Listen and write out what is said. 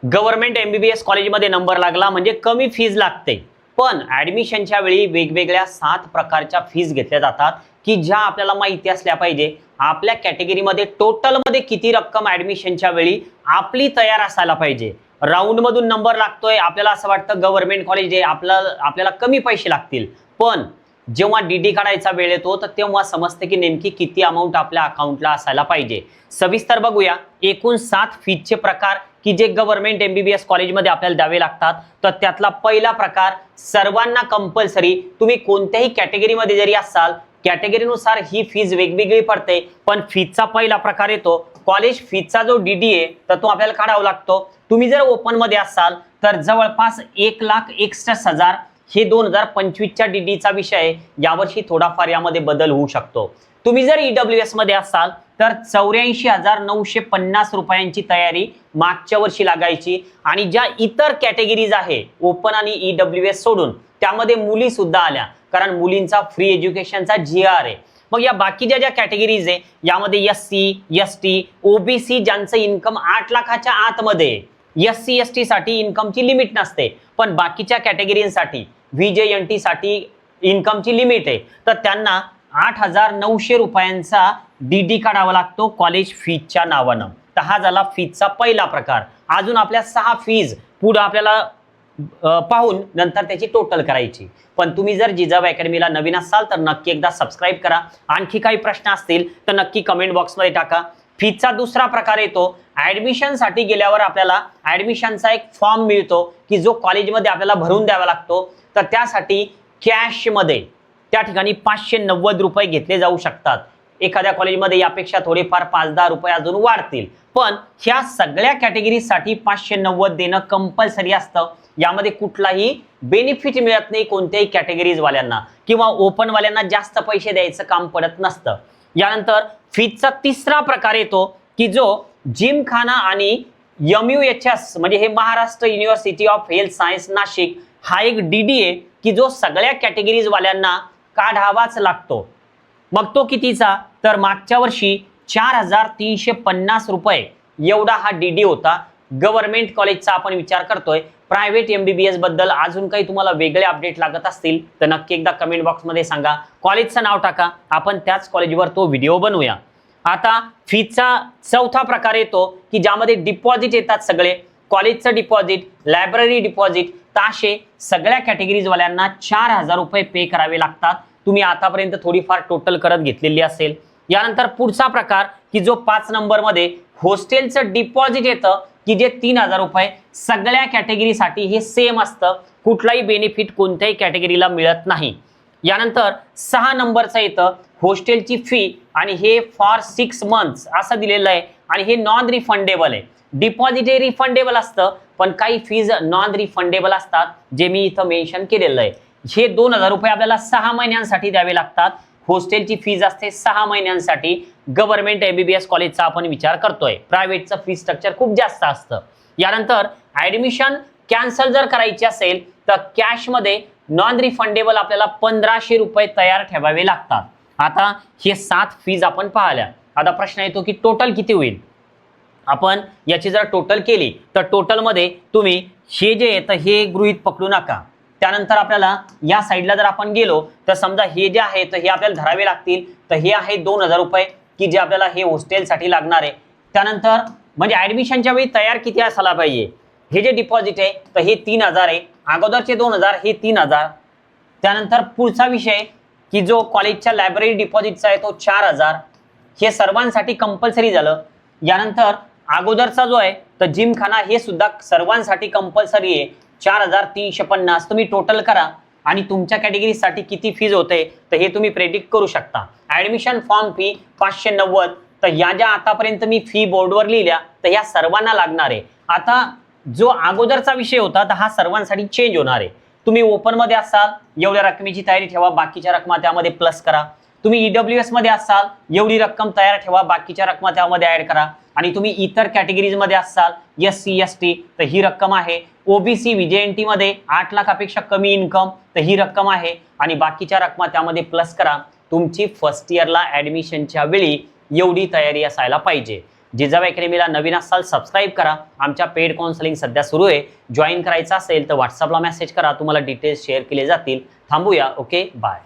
Government MBBS कॉलेजमध्ये number लागला म्हणजे कमी फीज लागते, पण ऍडमिशनच्या वेळी वेगवेगळ्या 7 प्रकारच्या फीज घेतल्या जातात की ज्या आपल्याला माहिती असल्या पाहिजे. आपल्या कॅटेगरीमध्ये टोटलमध्ये किती रक्कम ऍडमिशनच्या वेळी आपली तयार असायला पाहिजे. राऊंड मधून नंबर लागतोय, आपल्याला असं वाटतं गव्हर्नमेंट कॉलेज आहे, आपल्याला कमी पैसे लागतील, पण जेव्हा डीडी काढायचा वेळ येतो तर तेव्हा समजते की नेमकी किती अमाऊंट आपल्या अकाउंटला असायला पाहिजे. सविस्तर बघूया एकूण 7 फीजचे प्रकार की जे गव्हर्नमेंट एमबीबीएस कॉलेजमध्ये आपल्याला द्यावे लागतात. तर त्यातला पहिला प्रकार सर्वांना कंपल्सरी, तुम्ही कोणत्याही कॅटेगरीमध्ये जरी असाल कॅटेगरीनुसार ही फीज वेगवेगळी पडते, पण फीजचा पहिला प्रकार येतो कॉलेज फीजचा जो डीडी आहे तर तो आपल्याला काढावा लागतो. तुम्ही जर ओपन मध्ये असाल तर जवळपास 1,61,000 हे 2025च्या डीडीचा विषय आहे. यावर्षी थोडाफार यामध्ये बदल होऊ शकतो. तुम्ही जर ईडब्ल्यूएस मध्ये असाल तर 84,950 रुपयांची तयारी मागच्या वर्षी लागायची. आणि ज्या इतर कॅटेगरीज आहे ओपन आणि ईडब्ल्यूएस सोडून त्यामध्ये मुली सुद्धा आल्या, कारण मुलींचा फ्री एज्युकेशनचा जीआर आहे. मग या बाकीच्या ज्या कॅटेगरीज आहे यामध्ये एससी, एसटी, ओबीसी ज्यांचं इन्कम 8 लाखाच्या आतमध्ये, एससी एसटी साठी इन्कमची लिमिट नसते, पण बाकीच्या कॅटेगरीसाठी व्हीजेएनटी साठी इन्कमची लिमिट आहे, तर त्यांना 8,900 रुपयांचा डीडी काढावा लागतो कॉलेज फीजच्या नावानं. तर हा झाला फीजचा पहिला प्रकार. अजून आपल्या 6 फीज पुढे आपल्याला पाहून नंतर त्याची टोटल करायची. पण तुम्ही जर जिजाऊ अकॅडमीला नवीन असाल तर नक्की एकदा सबस्क्राईब करा. आणखी काही प्रश्न असतील तर नक्की कमेंट बॉक्समध्ये टाका. फीजचा दुसरा प्रकार येतो ऍडमिशन साठी गेल्यावर आपल्याला ऍडमिशनचा एक फॉर्म मिळतो की जो कॉलेजमध्ये आपल्याला भरून द्यावा लागतो. तर त्यासाठी कॅश मध्ये त्या ठिकाणी 590 रुपये घेतले जाऊ शकतात. एखाद्या कॉलेजमध्ये यापेक्षा थोडेफार 5-10 रुपये अजून वाढतील, पण ह्या सगळ्या कॅटेगरीसाठी 590 देणं कंपल्सरी असतं. यामध्ये कुठलाही बेनिफिट मिळत नाही कोणत्याही कॅटेगरीज वाल्यांना, किंवा ओपन वाल्यांना जास्त पैसे द्यायचं काम पडत नसतं. यानंतर फीजचा तिसरा प्रकार येतो की जो जिमखाना आणि MUHS म्हणजे हे Maharashtra university of health science Nashik हा एक डीडी आहे की जो सगळ्या कॅटेगरीज वाल्यांना काढावाच लागतो. मग तो कितीचा, तर मागच्या वर्षी 4,350 रुपये एवढा हा डीडी होता. गव्हर्नमेंट कॉलेजचा आपण विचार करतोय. प्रायव्हेट एमबीबीएस बद्दल अजून काही तुम्हाला वेगळे अपडेट लागत असतील तर नक्की एकदा कमेंट बॉक्समध्ये सांगा. कॉलेजचं नाव टाका, आपण त्याच कॉलेजवर तो व्हिडिओ बनवूया. आता फीजचा चौथा प्रकार येतो की ज्यामध्ये डिपॉझिट येतात सगळे. कॉलेजचं डिपॉझिट, लायब्ररी डिपॉझिट, ताशे सगळ्या कॅटेगरीज वाल्यांना 4,000 रुपये पे करावे लागतात. तुम्ही आतापर्यंत थोडीफार टोटल करत घेतलेली असेल. यानंतर पुढचा प्रकार की जो 5 नंबर मध्ये हॉस्टेलचं डिपॉझिट येतं की जे 3,000 रुपये सगळ्या कॅटेगरीसाठी हे सेम असतं. कुठलाही बेनिफिट कोणत्याही कॅटेगरीला मिळत नाही. यानंतर 6 नंबरचं येतं हॉस्टेलची फी आणि हे फॉर 6 मंथ्स असं दिलेलं आहे आणि हे नॉन रिफंडेबल आहे. डिपॉझिट हे रिफंडेबल असतं, पण काही फीज नॉन रिफंडेबल असतात जे मी इथं मेन्शन केलेलं आहे. हे 2,000 रुपये आपल्याला 6 महिन्यांसाठी द्यावे लागतात. हॉस्टेलची फीज असते 6 महिन्यांसाठी. गव्हर्नमेंट एमबीबीएस कॉलेजचा आपण विचार करतोय, प्रायव्हेटचं फी स्ट्रक्चर खूप जास्त असतं. यानंतर ऍडमिशन कॅन्सल जर करायची असेल तर कॅशमध्ये नॉन रिफंडेबल आपल्याला 1,500 रुपये तयार ठेवावे लागतात. आता हे 7 फीज आपण पाहिल्या. आता प्रश्न येतो की टोटल किती होईल. आपण याची जर टोटल केली तर टोटलमध्ये तुम्ही हे जे येतं हे गृहीत पकडू नका. त्यानंतर आपल्याला या साईडला जर आपण गेलो तर समजा हे जे आहे तर हे आपल्याला धरावे लागतील. तर हे आहे 2,000 रुपये की जे आपल्याला हे हॉस्टेलसाठी लागणार आहे. त्यानंतर म्हणजे ऍडमिशनच्या वेळी तयार किती असायला पाहिजे. हे जे डिपॉझिट आहे तर हे 3,000 आहे, अगोदरचे 2,000 हे 3,000. त्यानंतर पुढचा विषय की जो कॉलेजच्या लायब्ररी डिपॉझिटचा आहे तो 4,000. हे सर्वांसाठी कंपल्सरी झालं. यानंतर अगोदरचा जो आहे तर जिमखाना हे सुद्धा सर्वांसाठी कंपल्सरी आहे 4,350. तुम्ही टोटल करा आणि तुमच्या कॅटेगरीसाठी किती फीज होते तर हे तुम्ही प्रेडिक्ट करू शकता. Admission form fee 590. तर या ज्या आतापर्यंत मी फी बोर्डवर लिहिल्या तर ह्या सर्वांना लागणार आहे. आता जो अगोदरचा विषय होता तर हा सर्वांसाठी चेंज होणार आहे. तुम्ही ओपन मध्ये असाल एवढ्या रकमेची तयारी ठेवा, बाकीच्या रकमा त्यामध्ये प्लस करा. तुम्ही ईडब्ल्यूएस मध्ये असाल एवढी रक्कम तयार ठेवा, बाकीच्या रकमा त्यामध्ये ऍड करा. आणि तुम्ही इतर कॅटेगरीज मध्ये असाल एससी एसटी तर ही रक्कम आहे. ओबीसी व्हीजेएनटी मध्ये 8 लाखापेक्षा कमी इन्कम तर ही रक्कम आहे आणि बाकीच्या रकमा त्यामध्ये प्लस करा. तुमची फर्स्ट इयरला ऍडमिशनच्या वेळी एवढी तयारी असायला पाहिजे. जिजाऊ अकॅडमीला नवीन असाल सबस्क्राईब करा. आमच्या पेड काउन्सिलिंग सध्या सुरू आहे. जॉईन करायचं असेल तर व्हॉट्सअपला मेसेज करा, तुम्हाला डिटेल्स शेअर केले जातील. थांबूया. Okay, bye.